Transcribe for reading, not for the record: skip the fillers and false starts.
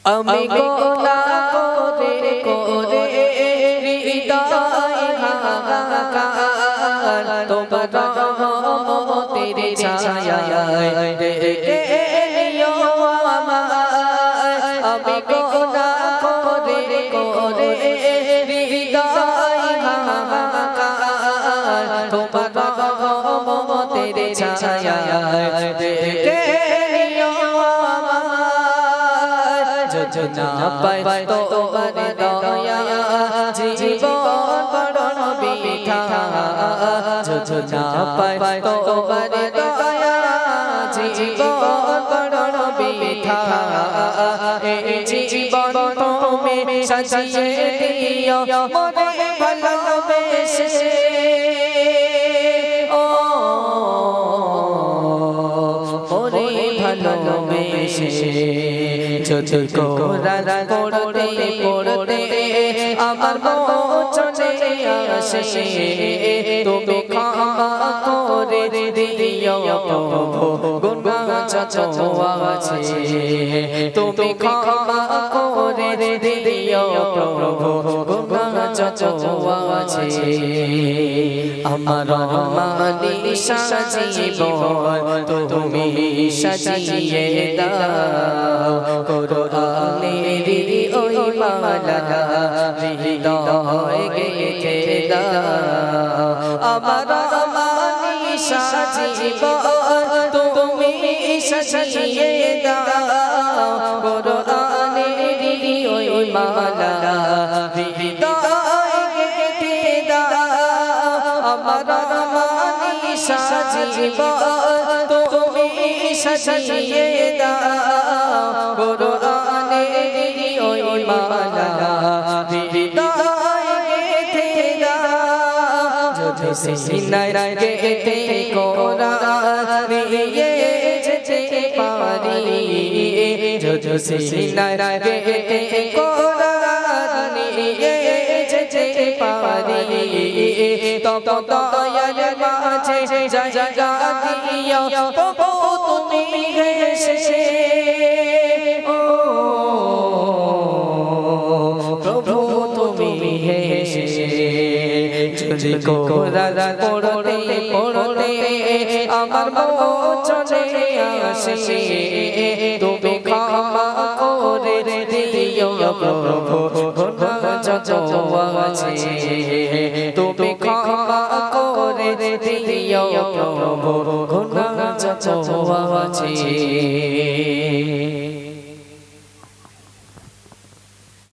আমি গোনাহ করে করে হৃদয় হাহাকার তোমার রহমতের ছায়ায় ঢেকে নিও আমায় আমি গোনাহ করে করে হৃদয় হাহাকার তোমার রহমতের ছায়ায় ঢেকে নিও যোজনা পাই তোমার দয়া জীবন বড় বিথা যোজনা পাই তোমার দয়া জীবন বড় বিথা এই জীবন তুমি সাজিয়ে দিও মনে ভালোবেসে ও মনে ভালোবেসে যদি কোরআন পড়তে পড়তে আমার মন চলে আসে তুমি ক্ষমা করে দিও প্রভু গুনাহ যত আছে তুমি ক্ষমা করে দিও প্রভু গুনাহ যত আছে আমার মানি সাজিবন তুমি সাজিয়ে দাও কোরআনের ওই মালা হৃদয়ে গেঁথে দাও আমার মানি সাজিবন তুমি সাজিয়ে দাও কোরআনের ওই মালা হৃদয়ে গেঁথে দাও আমার মানি সাজিবন তুমি সাজিয়ে দাও কোরআনের ওই মালা হৃদয়ে গেঁথে দাও যদি সিনায় গেঁথে কোরআন নিয়ে যেতে পারি যদি সিনায় গেঁথে কোরআন নিয়ে যেতে পারি তত দয়াল মাঝে জায়গা দিও প্রভু তুমি হেসে ও প্রভু তুমি হেসে যদি কোরআন পড়তে পড়তে আমার মন চলে আসে তুমি ক্ষমা করে দিও প্রভু গুনাহ যত আছে তুমি ক্ষমা করে দিও প্রভু গুনাহ যত আছে